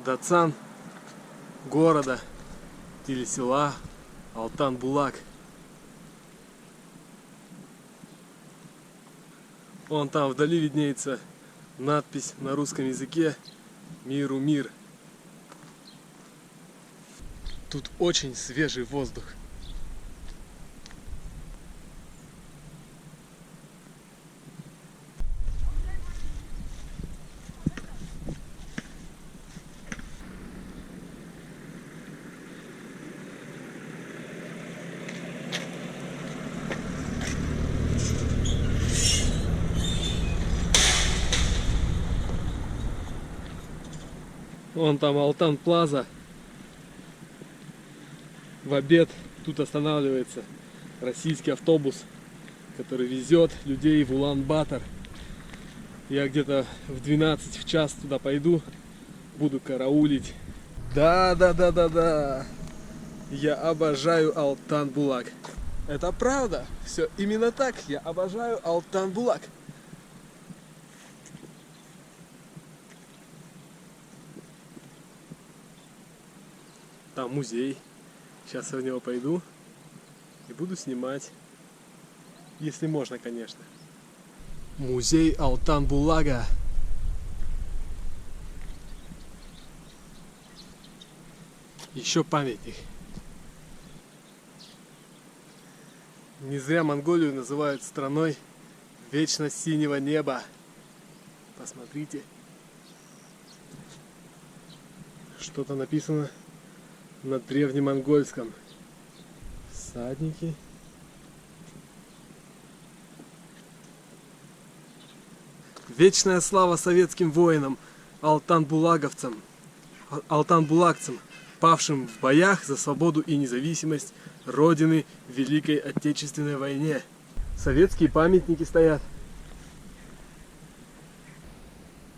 Дацан города или села Алтан-Булак. Вон там вдали виднеется надпись на русском языке «Миру мир». Тут очень свежий воздух. Вон там Алтан-Плаза. В обед тут останавливается российский автобус, который везет людей в Улан-Батор. Я где-то в 12 в час туда пойду, буду караулить. Да. Я обожаю Алтан-Булак. Это правда. Все именно так. Я обожаю Алтан-Булак. Там музей. Сейчас я в него пойду и буду снимать. Если можно, конечно. Музей Алтан-Булага. Еще памятник. Не зря Монголию называют страной вечно синего неба. Посмотрите. Что-то написано на древнемонгольском. Всадники. Вечная слава советским воинам, алтан-булаговцам, алтан-булагцам, павшим в боях за свободу и независимость Родины в Великой Отечественной войне. Советские памятники стоят.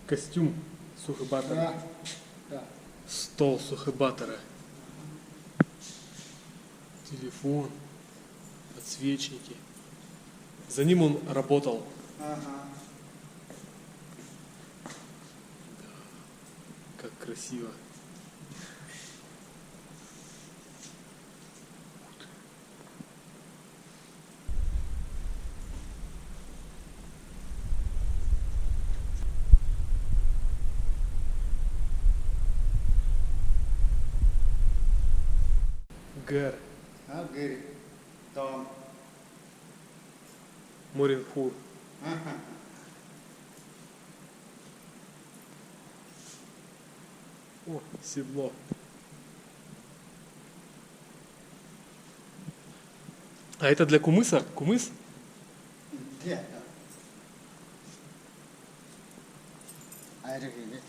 Костюм Сухобатора. Да. Стол Сухобатора. Телефон, подсвечники. За ним он работал. Ага. Как красиво. Гэр. Гэри. Там. Моринхур. Ага. О, седло. А это для кумыса? Кумыс? Где? А это где?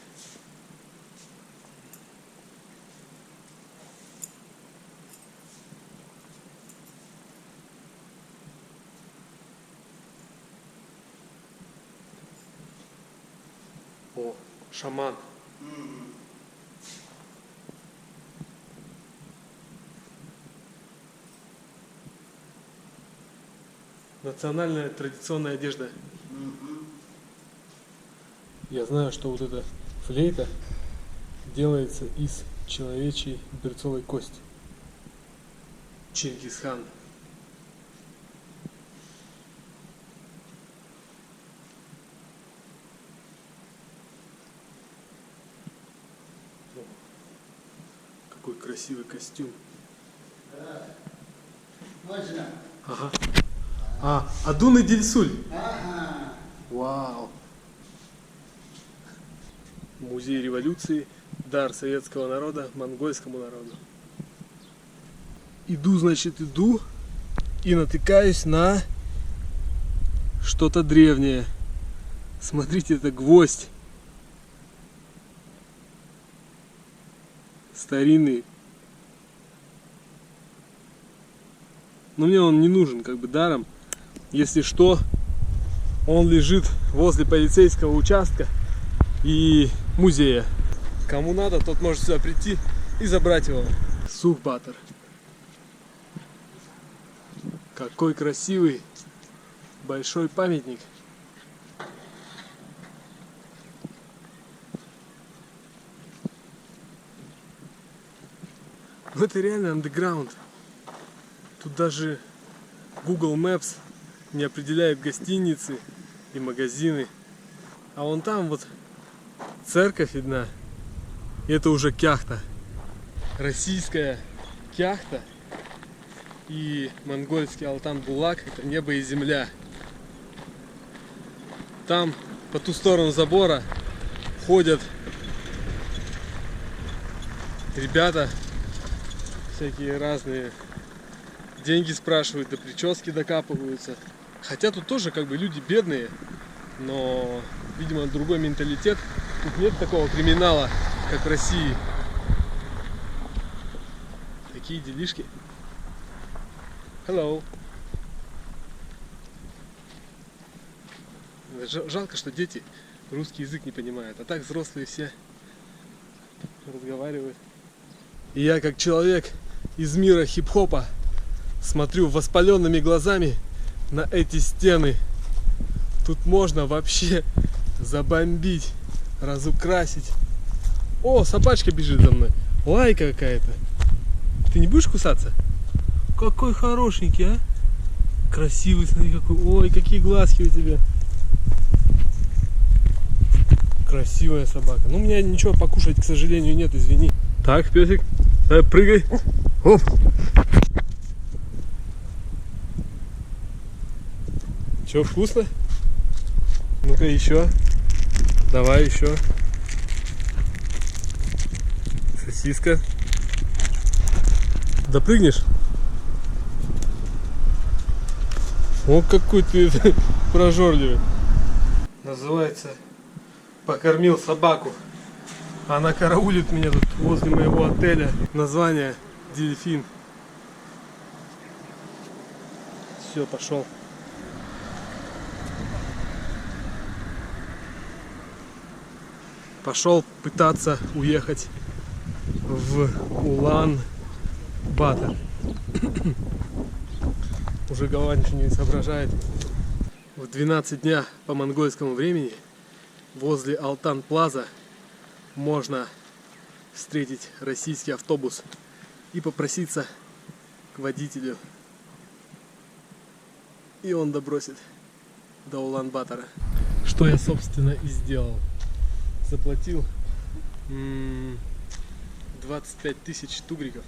О, шаман. Национальная традиционная одежда. Я знаю, что вот эта флейта делается из человечьей берцовой кости. Чингисхан. О, какой красивый костюм. Можно? Ага. Адун и Дильсуль. Ага. Вау. Музей революции. Дар советского народа монгольскому народу. Иду и натыкаюсь на что-то древнее. Смотрите, это гвоздь. Старинный. Но мне он не нужен, как бы даром. Если что, он лежит возле полицейского участка и музея. Кому надо, тот может сюда прийти и забрать его. Сухбатор. Какой красивый большой памятник. Ну это реально андеграунд. Тут даже Google Maps не определяет гостиницы и магазины. А вон там вот церковь видна. И это уже кяхта. Российская кяхта и монгольский Алтан-Булак — это небо и земля. Там по ту сторону забора ходят ребята всякие разные, деньги спрашивают, до прически докапываются. Хотя тут тоже как бы люди бедные, но, видимо, другой менталитет. Тут нет такого криминала, как в России. Такие делишки. Hello. Жалко, что дети русский язык не понимают, а так взрослые все разговаривают. И я, как человек из мира хип-хопа, смотрю воспаленными глазами на эти стены. Тут можно вообще забомбить, разукрасить. О, собачка бежит за мной. Лайка какая-то. Ты не будешь кусаться? Какой хорошенький, а? Красивый, смотри какой. Ой, какие глазки у тебя. Красивая собака. Ну, у меня ничего покушать, к сожалению, нет, извини. Так, песик, давай прыгай. Оп. Че, вкусно? Ну-ка еще. Давай еще. Сосиска. Допрыгнешь? О, какой ты прожорливый. Называется «Покормил собаку». Она караулит меня тут возле моего отеля. Название «Дельфин». Все, пошел. Пошел пытаться уехать в Улан-Батор. Уже голова ничего не соображает. В 12 дня по монгольскому времени возле Алтан-Плаза можно встретить российский автобус и попроситься к водителю. И он добросит до Улан-Батора. Что я, собственно, и сделал. Заплатил 25 тысяч тугриков